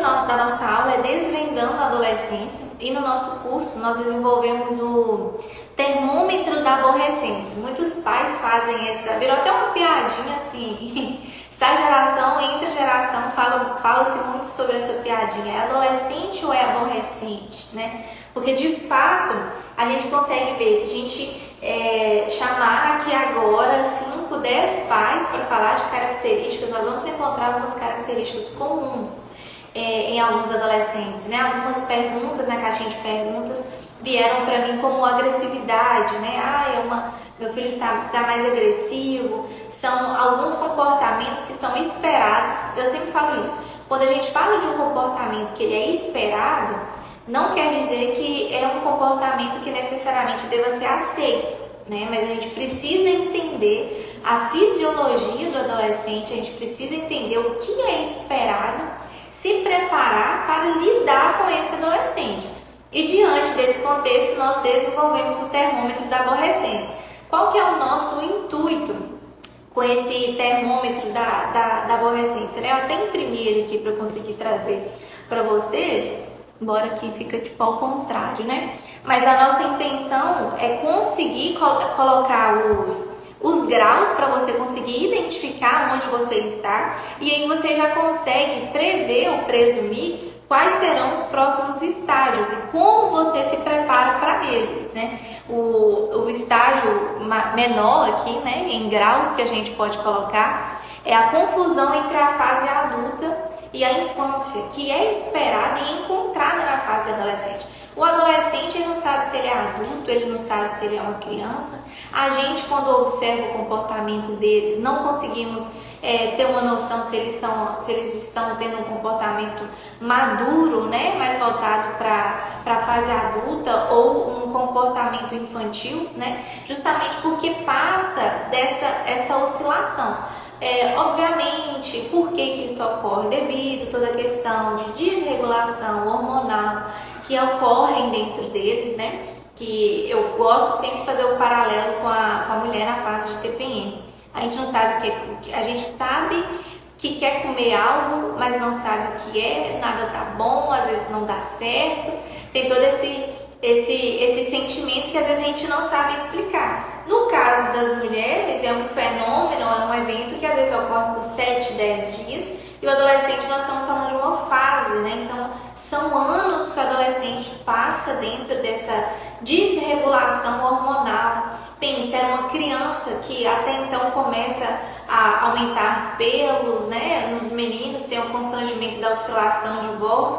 da nossa aula é Desvendando a Adolescência, e no nosso curso nós desenvolvemos o termômetro da aborrecência. Muitos pais fazem essa, virou até uma piadinha assim, sai geração, entra geração, fala-se muito sobre essa piadinha, é adolescente ou é aborrecente, né? Porque de fato a gente consegue ver, se a gente chamar aqui agora 5, 10 pais para falar de características, nós vamos encontrar algumas características comuns em alguns adolescentes, né? Algumas perguntas na caixinha de perguntas vieram para mim como agressividade, né? Meu filho está mais agressivo. São alguns comportamentos que são esperados. Eu sempre falo isso. Quando a gente fala de um comportamento que ele é esperado, não quer dizer que é um comportamento que necessariamente deva ser aceito, né? Mas a gente precisa entender a fisiologia do adolescente, a gente precisa entender o que é esperado, se preparar para lidar com esse adolescente. E diante desse contexto, nós desenvolvemos o termômetro da aborrecência. Qual que é o nosso intuito com esse termômetro da aborrecência, né? Eu até imprimi ele aqui para conseguir trazer para vocês, embora aqui fica tipo ao contrário, né? Mas a nossa intenção é conseguir colocar os graus para você conseguir identificar onde você está, e aí você já consegue prever ou presumir quais serão os próximos estágios e como você se prepara para eles, né? O estágio menor aqui, né, em graus que a gente pode colocar, é a confusão entre a fase adulta e a infância, que é esperada e encontrada na fase adolescente. O adolescente, ele não sabe se ele é adulto, ele não sabe se ele é uma criança. A gente, quando observa o comportamento deles, não conseguimos ter uma noção se eles estão tendo um comportamento maduro, né, mais voltado para a fase adulta, ou um comportamento infantil, né, justamente porque passa essa oscilação. Obviamente, por que isso ocorre? Devido a toda a questão de desregulação hormonal que ocorrem dentro deles, né? Que eu gosto sempre de fazer o paralelo com a mulher na fase de TPM. A gente não sabe o que a gente sabe que quer comer algo, mas não sabe o que é, nada tá bom, às vezes não dá certo. Tem todo esse sentimento que às vezes a gente não sabe explicar. No caso das mulheres, é um fenômeno, é um evento que às vezes ocorre por 7, 10 dias, e o adolescente, nós estamos falando de uma fase, né? Então, são anos que o adolescente passa dentro dessa desregulação hormonal. Pensa, era uma criança que até então começa a aumentar pelos, né? Nos meninos tem o constrangimento da oscilação de voz.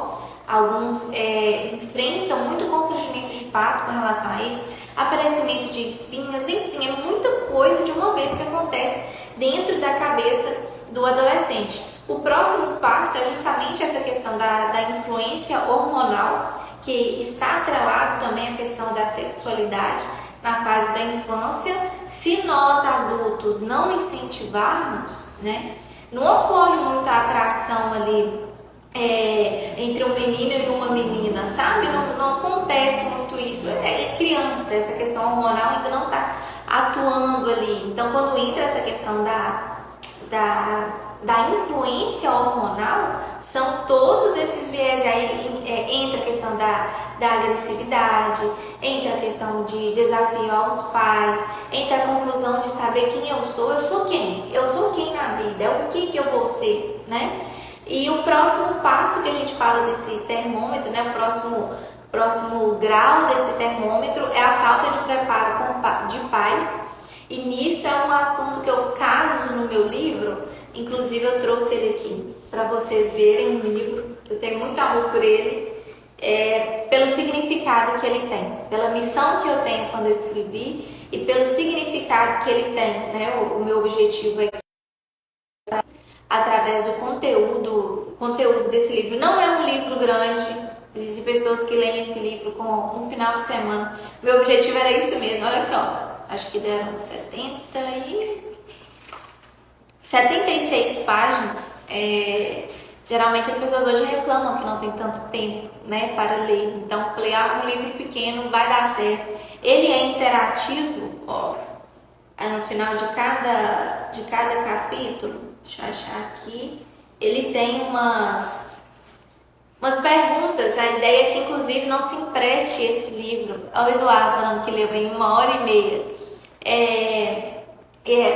Alguns enfrentam muito constrangimento de fato com relação a isso, aparecimento de espinhas, enfim, é muita coisa de uma vez que acontece dentro da cabeça do adolescente. O próximo passo é justamente essa questão da influência hormonal, que está atrelado também à questão da sexualidade na fase da infância. Se nós adultos não incentivarmos, né, não ocorre muita atração ali entre um menino e uma menina, sabe? Não acontece muito isso. É criança, essa questão hormonal ainda não está atuando ali. Então, quando entra essa questão da influência hormonal, são todos esses viés. Aí entra a questão da agressividade, entra a questão de desafio aos pais, entra a confusão de saber quem eu sou quem? Eu sou quem na vida? É o que eu vou ser, né? E o próximo passo que a gente fala desse termômetro, né, o próximo grau desse termômetro é a falta de preparo de pais. E nisso é um assunto que eu caso no meu livro, inclusive eu trouxe ele aqui para vocês verem o livro. Eu tenho muito amor por ele, pelo significado que ele tem, pela missão que eu tenho quando eu escrevi e pelo significado que ele tem, né? O meu objetivo é através do conteúdo desse livro. Não é um livro grande, existem pessoas que leem esse livro com um final de semana. Meu objetivo era isso mesmo, olha aqui, ó, acho que deram 76 páginas. Geralmente as pessoas hoje reclamam que não tem tanto tempo, né, para ler. Então eu falei, um livro pequeno vai dar certo. Ele é interativo, ó, no final de cada capítulo. Deixa eu achar aqui. Ele tem não se empreste esse livro. Olha o Eduardo falando que leu em 1h30.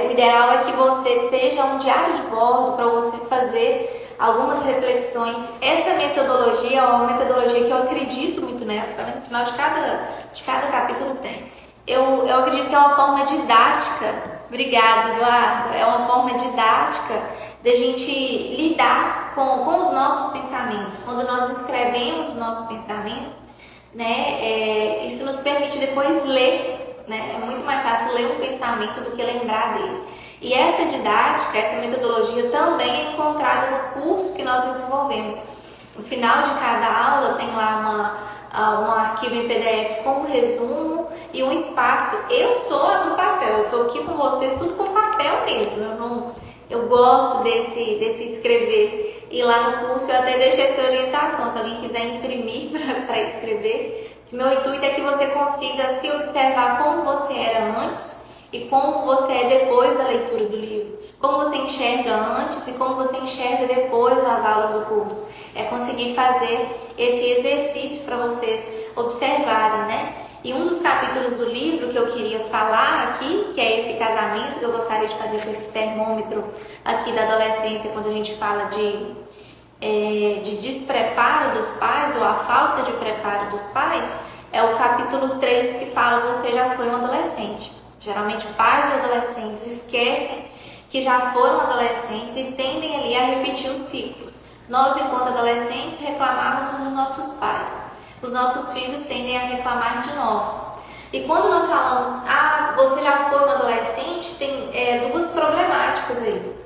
O ideal é que você seja um diário de bordo para você fazer algumas reflexões. Essa metodologia é uma metodologia que eu acredito muito nela. No final de cada capítulo tem. Eu acredito que é uma forma didática. Obrigada, Eduardo. É uma forma didática da gente lidar com os nossos pensamentos. Quando nós escrevemos o nosso pensamento, né, isso nos permite depois ler, né? É muito mais fácil ler um pensamento do que lembrar dele. E essa didática, essa metodologia também é encontrada no curso que nós desenvolvemos. No final de cada aula tem lá um arquivo em PDF com um resumo e um espaço. Eu sou a do papel, eu estou aqui com vocês tudo com papel mesmo. Eu gosto desse escrever. E lá no curso eu até deixei essa orientação, se alguém quiser imprimir para escrever. Meu intuito é que você consiga se observar como você era antes e como você é depois da leitura do livro. Como você enxerga antes e como você enxerga depois das aulas do curso. É conseguir fazer esse exercício para vocês observarem, né? E um dos capítulos do livro que eu queria falar aqui, que é esse casamento, que eu gostaria de fazer com esse termômetro aqui da adolescência, quando a gente fala de despreparo dos pais ou a falta de preparo dos pais, é o capítulo 3 que fala: você já foi um adolescente. Geralmente pais de adolescentes esquecem que já foram adolescentes e tendem ali a repetir os ciclos. Nós, enquanto adolescentes, reclamávamos dos nossos pais. Os nossos filhos tendem a reclamar de nós. E quando nós falamos, você já foi um adolescente, tem duas problemáticas aí.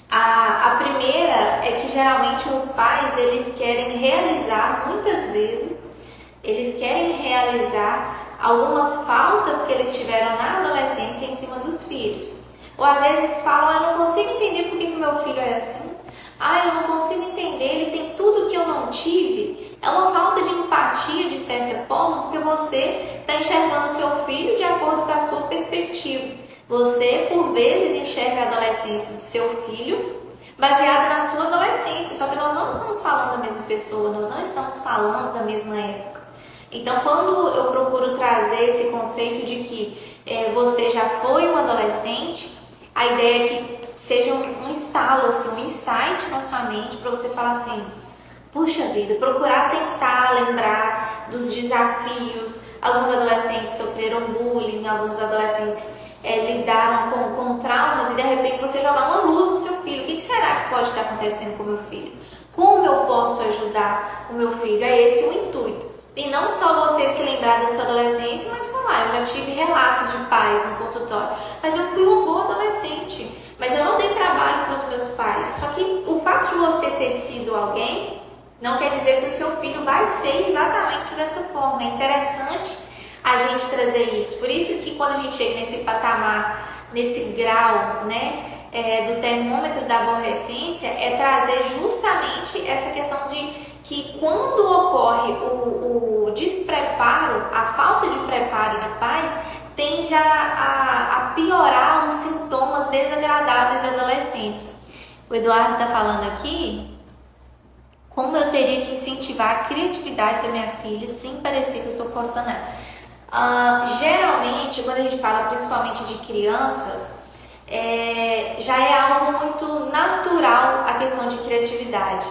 A primeira é que geralmente os pais, eles querem realizar, muitas vezes, eles querem realizar algumas faltas que eles tiveram na adolescência em cima dos filhos. Ou às vezes falam: eu não consigo entender por que meu filho é assim. Eu não consigo entender, ele tem tudo que eu não tive. É uma falta de empatia, de certa forma, porque você está enxergando o seu filho de acordo com a sua perspectiva. Você, por vezes, enxerga a adolescência do seu filho baseada na sua adolescência, só que nós não estamos falando da mesma pessoa, nós não estamos falando da mesma época. Então, quando eu procuro trazer esse conceito de que você já foi um adolescente, a ideia é que seja um estalo, assim, um insight na sua mente para você falar assim: puxa vida, procurar tentar lembrar dos desafios. Alguns adolescentes sofreram bullying, alguns adolescentes lidaram com traumas, e de repente você jogar uma luz no seu filho. O que será que pode estar acontecendo com o meu filho? Como eu posso ajudar o meu filho? É esse o intuito. E não só você se lembrar da sua adolescência, mas falar: eu já tive relatos de pais no consultório, mas eu fui uma boa adolescente, mas eu não dei trabalho para os meus pais. Só que o fato de você ter sido alguém não quer dizer que o seu filho vai ser exatamente dessa forma. É interessante a gente trazer isso. Por isso que quando a gente chega nesse patamar, nesse grau, né, do termômetro da aborrecência, é trazer justamente essa questão de que quando ocorre o despreparo, a falta de preparo de pais, tende a piorar os sintomas desagradáveis da adolescência. O Eduardo está falando aqui: como eu teria que incentivar a criatividade da minha filha sem parecer que eu estou forçando ela. Geralmente, quando a gente fala principalmente de crianças, já é algo muito natural a questão de criatividade.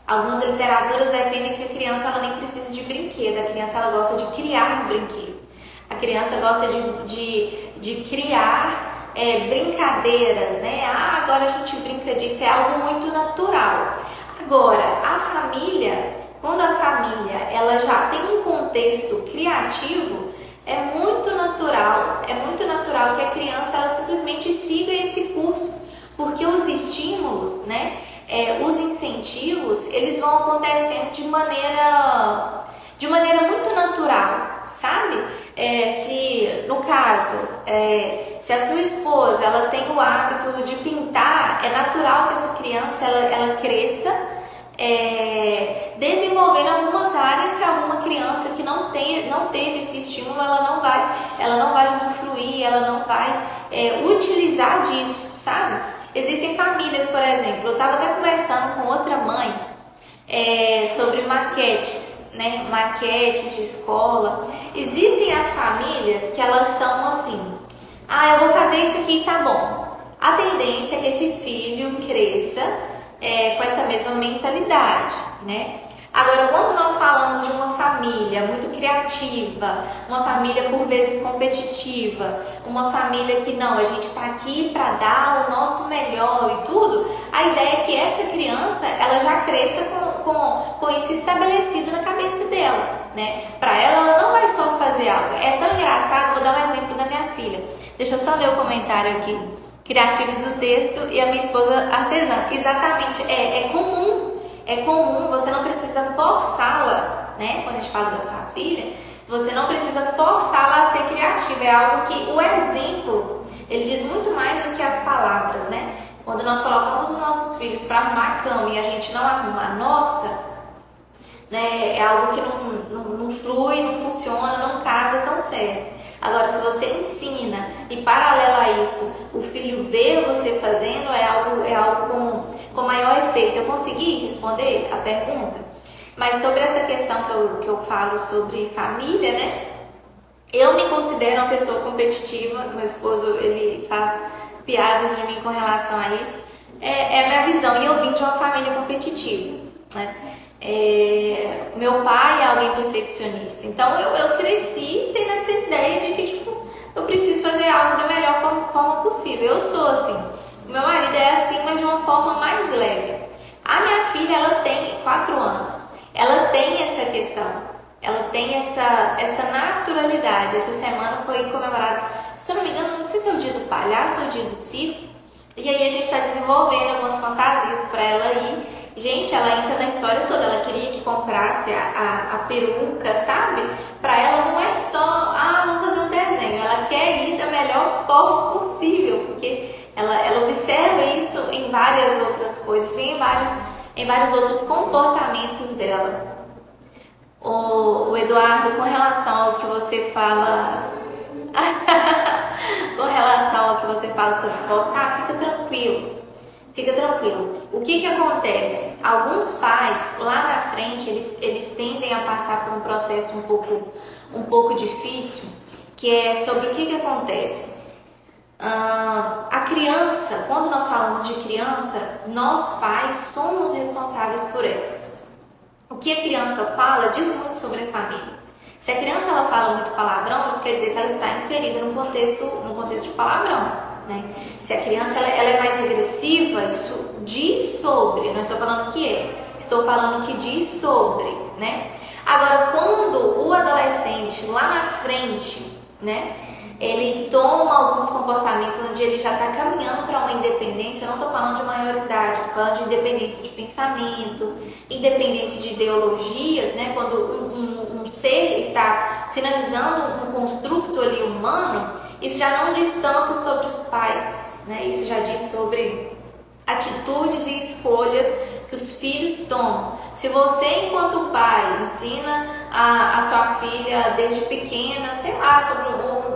Algumas literaturas defendem que a criança ela nem precisa de brinquedo, a criança ela gosta de criar brinquedo. A criança gosta de criar brincadeiras, né? Agora a gente brinca disso, é algo muito natural. Agora, a família, quando a família ela já tem um contexto criativo, é muito natural que a criança ela simplesmente siga esse curso, porque os estímulos, né? Os incentivos, eles vão acontecendo de maneira muito natural, sabe? Se no caso, se a sua esposa ela tem o hábito de pintar, é natural que essa criança ela cresça desenvolvendo algumas áreas que alguma criança que não teve esse estímulo, ela não vai usufruir, ela não vai utilizar disso, sabe? Existem famílias, por exemplo, eu estava até conversando com outra mãe sobre maquetes. né, maquetes de escola. Existem as famílias que elas são assim: ah, eu vou fazer isso aqui e tá bom. A tendência é que esse filho cresça com essa mesma mentalidade, né? Agora, quando nós falamos de uma família muito criativa, uma família por vezes competitiva, uma família que não, a gente está aqui para dar o nosso melhor e tudo, a ideia é que essa criança, ela já cresça com isso estabelecido na cabeça dela, né? Para ela não vai só fazer algo. É tão engraçado, vou dar um exemplo da minha filha. Deixa eu só ler o comentário aqui. Criativos do texto e a minha esposa artesã. Exatamente, é comum, você não precisa forçá-la, né? Quando a gente fala da sua filha, você não precisa forçá-la a ser criativa. É algo que o exemplo, ele diz muito mais do que as palavras, né? Quando nós colocamos os nossos filhos para arrumar a cama e a gente não arruma a nossa, né? É algo que não flui, não funciona, não casa tão certo. Agora, se você ensina e paralelo a isso, o filho vê você fazendo, é algo com maior efeito. Eu consegui responder a pergunta? Mas sobre essa questão que eu falo sobre família, né? Eu me considero uma pessoa competitiva. Meu esposo, ele faz piadas de mim com relação a isso. É a minha visão. E eu vim de uma família competitiva, né? Meu pai é alguém perfeccionista, então eu cresci tendo essa ideia de que tipo, eu preciso fazer algo da melhor forma possível. Eu sou assim, o meu marido é assim, mas de uma forma mais leve. A minha filha, ela tem 4 anos, ela tem essa questão, ela tem essa naturalidade. Essa semana foi comemorado, se eu não me engano, não sei se é o dia do palhaço ou o dia do circo, e aí a gente está desenvolvendo algumas fantasias para ela ir. Gente, ela entra na história toda. Ela queria que comprasse a peruca, sabe? Pra ela não é só, vamos fazer um desenho. Ela quer ir da melhor forma possível, porque ela observa isso em várias outras coisas, em vários outros comportamentos dela. O Eduardo, com relação ao que você fala, com relação ao que você fala sobre força, fica tranquilo. Fica tranquilo. O que acontece? Alguns pais, lá na frente, eles tendem a passar por um processo um pouco difícil, que é sobre o que acontece. A criança, quando nós falamos de criança, nós pais somos responsáveis por elas. O que a criança fala diz muito sobre a família. Se a criança ela fala muito palavrão, isso quer dizer que ela está inserida no contexto de palavrão. Né? Se a criança ela é mais agressiva, isso diz sobre, não estou falando que estou falando que diz sobre, né? Agora, quando o adolescente lá na frente, né, ele toma alguns comportamentos onde ele já está caminhando para uma independência, eu não estou falando de maioridade, estou falando de independência de pensamento, independência de ideologias, né? Quando um ser está finalizando um construto ali humano, isso já não diz tanto sobre os pais, né? Isso já diz sobre atitudes e escolhas que os filhos tomam. Se você, enquanto pai, ensina a sua filha desde pequena, sei lá, sobre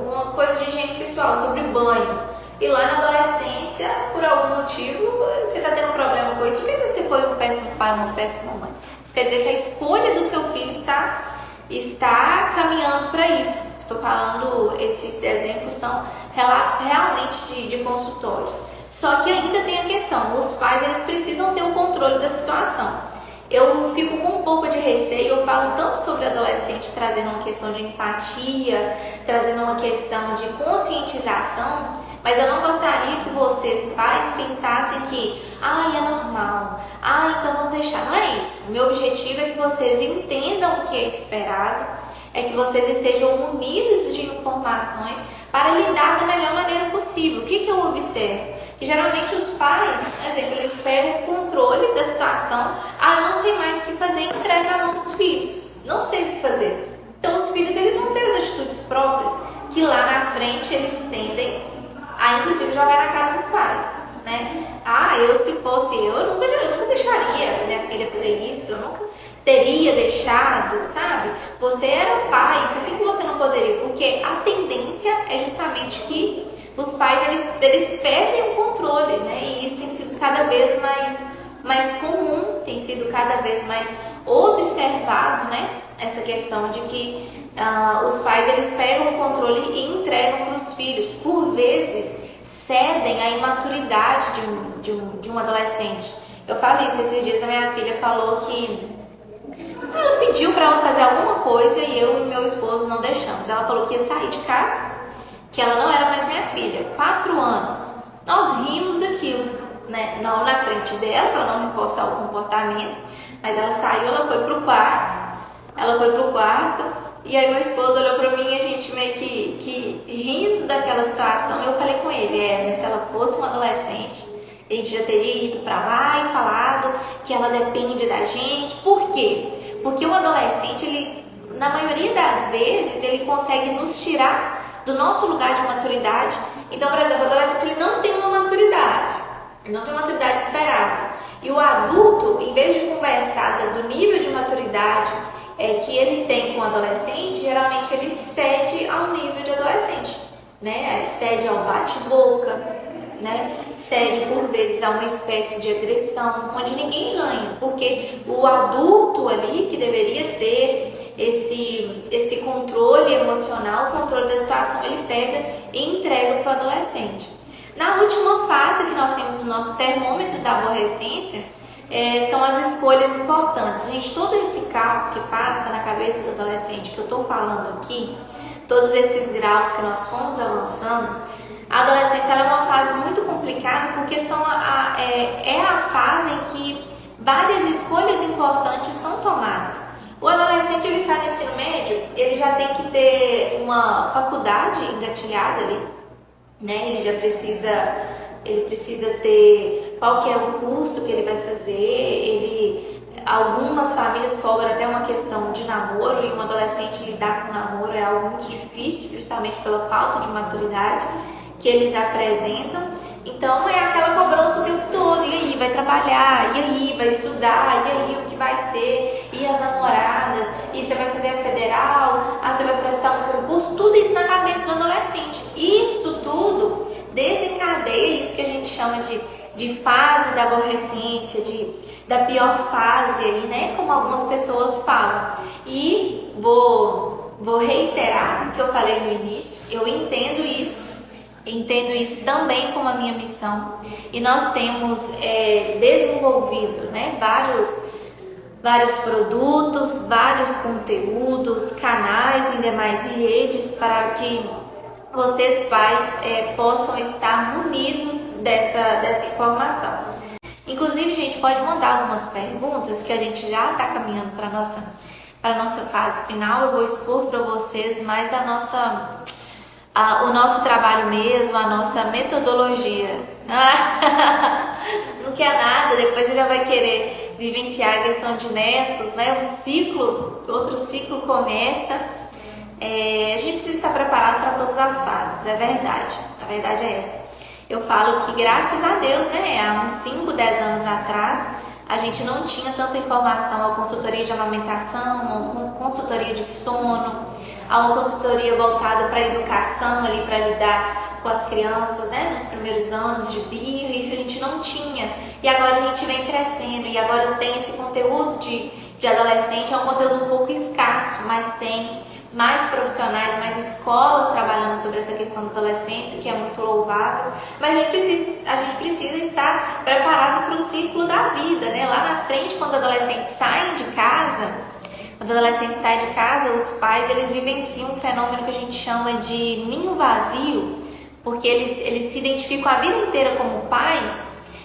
uma coisa de higiene pessoal, sobre banho, e lá na adolescência, por algum motivo, você está tendo problema com isso, por que você foi um péssimo pai, uma péssima mãe? Isso quer dizer que a escolha do seu filho está caminhando para isso. Estou falando, esses exemplos são relatos realmente de consultórios. Só que ainda tem a questão, os pais eles precisam ter o controle da situação. Eu fico com um pouco de receio, eu falo tanto sobre adolescente trazendo uma questão de empatia, trazendo uma questão de conscientização, mas eu não gostaria que vocês, pais, pensassem que é normal, então vamos deixar. Não é isso. O meu objetivo é que vocês entendam o que é esperado, é que vocês estejam munidos de informações para lidar da melhor maneira possível. O que eu observo? Que geralmente os pais, por exemplo, eles pegam o controle da situação. Eu não sei mais o que fazer, entrega na mão dos filhos. Não sei o que fazer. Então os filhos eles vão ter as atitudes próprias que lá na frente eles tendem a inclusive jogar na cara dos pais, né? Se fosse eu nunca deixaria minha filha fazer isso, eu nunca teria deixado, sabe? Você era pai, por que você não poderia? Porque a tendência é justamente que os pais eles perdem o controle, né? E isso tem sido cada vez mais comum, tem sido cada vez mais observado, né, essa questão de que os pais eles pegam o controle e entregam para os filhos. Por vezes cedem à imaturidade de um adolescente. Eu falei isso esses dias, a minha filha falou que ela pediu para ela fazer alguma coisa e eu e meu esposo não deixamos. Ela falou que ia sair de casa, que ela não era mais minha filha. 4 anos. Nós rimos daquilo, né? Não na frente dela, para não reforçar o comportamento. Mas ela saiu, ela foi pro quarto. E aí meu esposo olhou para mim e a gente meio que rindo daquela situação. Eu falei com ele, mas se ela fosse uma adolescente, a gente já teria ido para lá e falado que ela depende da gente. Por quê? Porque o adolescente, ele, na maioria das vezes, ele consegue nos tirar do nosso lugar de maturidade. Então, por exemplo, o adolescente ele não tem uma maturidade, ele não tem uma maturidade esperada. E o adulto, em vez de conversar do nível de maturidade que ele tem com o adolescente, geralmente ele cede ao nível de adolescente, né? Cede ao bate-boca, né? Cede por vezes a uma espécie de agressão, onde ninguém ganha, porque o adulto ali que deveria ter esse controle emocional, o controle da situação, ele pega e entrega para o adolescente. Na última fase que nós temos o nosso termômetro da aborrecência, são as escolhas importantes. Gente, todo esse caos que passa na cabeça do adolescente que eu estou falando aqui, todos esses graus que nós fomos avançando, a adolescência ela é uma fase muito complicada porque é a fase em que várias escolhas importantes são tomadas. O adolescente, ele sai do ensino médio, ele já tem que ter uma faculdade engatilhada ali, né? Ele precisa ter qual que é o curso que ele vai fazer. Algumas famílias cobram até uma questão de namoro, e um adolescente lidar com namoro é algo muito difícil, justamente pela falta de maturidade que eles apresentam. Então é aquela cobrança o tempo todo, e aí vai trabalhar, e aí vai estudar, e aí o que vai ser, e as namoradas, e você vai fazer a federal, você vai prestar um concurso, tudo isso na cabeça do adolescente. Isso tudo desencadeia isso que a gente chama de fase da aborrecência, da pior fase aí, né, como algumas pessoas falam. E vou reiterar o que eu falei no início, eu entendo isso também como a minha missão, e nós temos desenvolvido, né, vários produtos, vários conteúdos, canais em demais redes para que vocês pais possam estar munidos dessa informação. Inclusive, gente, pode mandar algumas perguntas que a gente já está caminhando para a nossa fase final. Eu vou expor para vocês mais o nosso trabalho mesmo, a nossa metodologia. Não quer nada, depois ele já vai querer vivenciar a questão de netos, né? Outro ciclo começa. A gente precisa estar preparado para todas as fases, é verdade. A verdade é essa. Eu falo que, graças a Deus, né, há uns 5, 10 anos atrás, a gente não tinha tanta informação, a consultoria de amamentação, uma consultoria de sono, a uma consultoria voltada para a educação, ali para lidar com as crianças, né, nos primeiros anos de birra. Isso a gente não tinha. E agora a gente vem crescendo, e agora tem esse conteúdo de adolescente, é um conteúdo um pouco escasso, mas tem mais profissionais, mais escolas trabalhando sobre essa questão da adolescência, o que é muito louvável. Mas a gente precisa estar preparado para o ciclo da vida, né? Lá na frente, quando os adolescentes saem de casa, os pais, eles vivenciam um fenômeno que a gente chama de ninho vazio, porque eles se identificam a vida inteira como pais,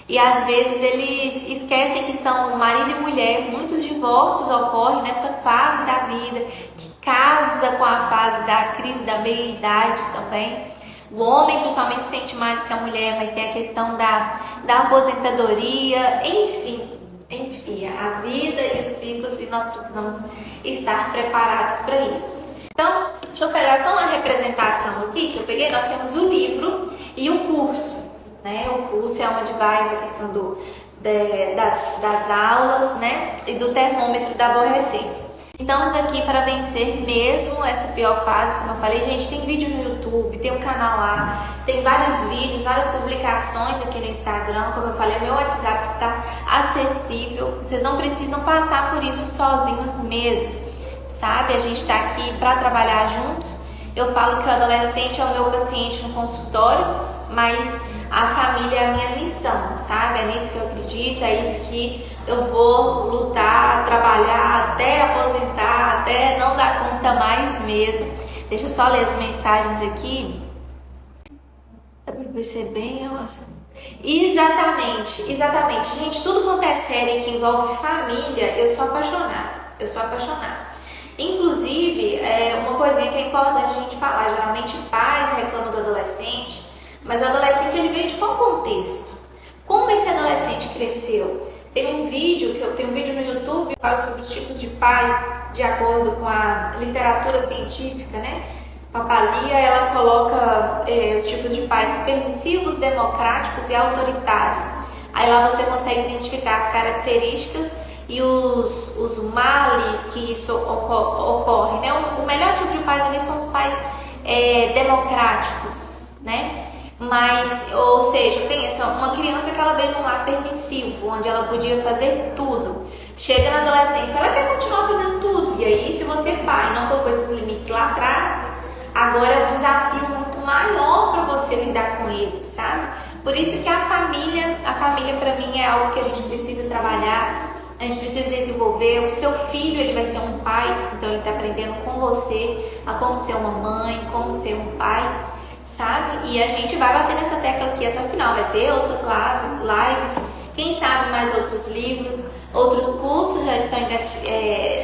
e às vezes eles esquecem que são marido e mulher. Muitos divórcios ocorrem nessa fase da vida, que casa com a fase da crise da meia-idade também. O homem principalmente sente mais que a mulher, mas tem a questão da aposentadoria, enfim, a vida e os ciclos, e nós precisamos estar preparados para isso. Então, deixa eu pegar só uma representação aqui que eu peguei. Nós temos o livro e o curso, né? O curso é onde vai essa questão das aulas, né? E do termômetro da aborrecência. Estamos aqui para vencer mesmo essa pior fase, como eu falei, gente, tem vídeo no YouTube, tem um canal lá, tem vários vídeos, várias publicações aqui no Instagram, como eu falei, meu WhatsApp está acessível, vocês não precisam passar por isso sozinhos mesmo, sabe? A gente está aqui para trabalhar juntos. Eu falo que o adolescente é o meu paciente no consultório, mas a família é a minha missão, sabe? É nisso que eu acredito, é isso que eu vou lutar, trabalhar até aposentar, até não dar conta mais mesmo. Deixa eu só ler as mensagens aqui. Dá pra perceber? Exatamente. Gente, tudo quanto é série que envolve família, eu sou apaixonada. Inclusive, uma coisinha que é importante a gente falar, geralmente pais reclamam do adolescente, mas o adolescente ele veio de qual contexto? Como esse adolescente cresceu? Tem um vídeo no YouTube que fala sobre os tipos de pais, de acordo com a literatura científica, né? Papalia, ela coloca os tipos de pais permissivos, democráticos e autoritários. Aí lá você consegue identificar as características e os males que isso ocorre, né? O melhor tipo de pais ali são os pais democráticos, né? Mas, ou seja, pensa, uma criança que ela veio num lar permissivo, onde ela podia fazer tudo. Chega na adolescência, ela quer continuar fazendo tudo. E aí, se você, pai, não colocou esses limites lá atrás, agora é um desafio muito maior para você lidar com ele, sabe? Por isso que a família para mim é algo que a gente precisa trabalhar, a gente precisa desenvolver. O seu filho, ele vai ser um pai, então ele está aprendendo com você a como ser uma mãe, como ser um pai, sabe? E a gente vai bater nessa tecla aqui até o final, vai ter outras lives, quem sabe mais outros livros, outros cursos já estão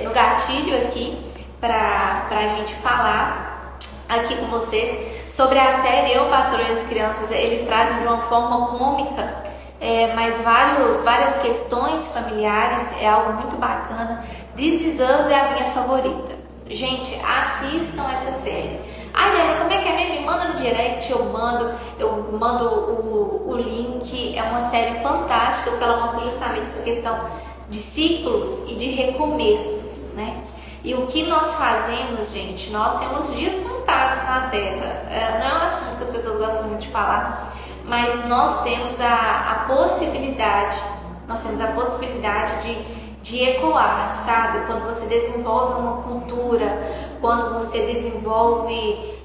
no gatilho aqui para a gente falar aqui com vocês sobre a série Eu, Patroa e as Crianças. Eles trazem de uma forma cômica, mas várias questões familiares, é algo muito bacana. This Is Us é a minha favorita. Gente, assistam essa série. Ai, Débora, como é que é mesmo? Me manda no direct, eu mando o link. É uma série fantástica, porque ela mostra justamente essa questão de ciclos e de recomeços, né? E o que nós fazemos, gente, nós temos dias contados na Terra. Não é um assunto que as pessoas gostam muito de falar, mas nós temos a possibilidade de ecoar, sabe? Quando você desenvolve uma cultura, quando você desenvolve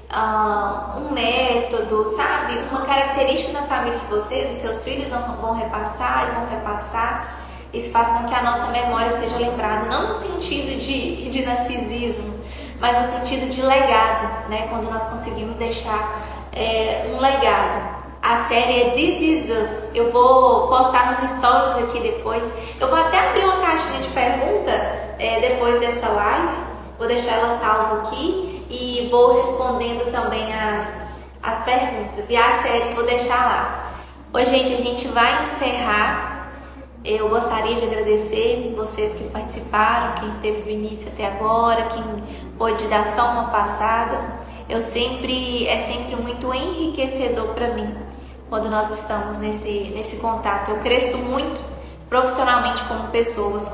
um método, sabe? Uma característica na família de vocês, os seus filhos vão repassar. Isso faz com que a nossa memória seja lembrada, não no sentido de narcisismo, mas no sentido de legado, né? Quando nós conseguimos deixar um legado. A série é This Is Us. Eu vou postar nos stories aqui depois. Eu vou até abrir uma caixinha de pergunta depois dessa live. Vou deixar ela salva aqui e vou respondendo também as perguntas. E a série vou deixar lá. Oi, gente, a gente vai encerrar. Eu gostaria de agradecer vocês que participaram, quem esteve no início até agora, quem pôde dar só uma passada. É sempre muito enriquecedor para mim quando nós estamos nesse contato. Eu cresço muito profissionalmente como pessoas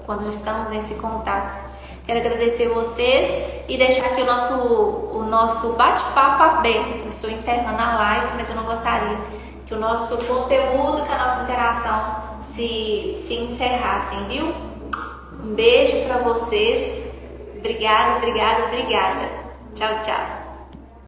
quando estamos nesse contato. Quero agradecer vocês e deixar aqui o nosso bate-papo aberto. Estou encerrando a live, mas eu não gostaria que o nosso conteúdo, que a nossa interação se encerrassem, viu? Um beijo para vocês. Obrigada. Tchau, tchau.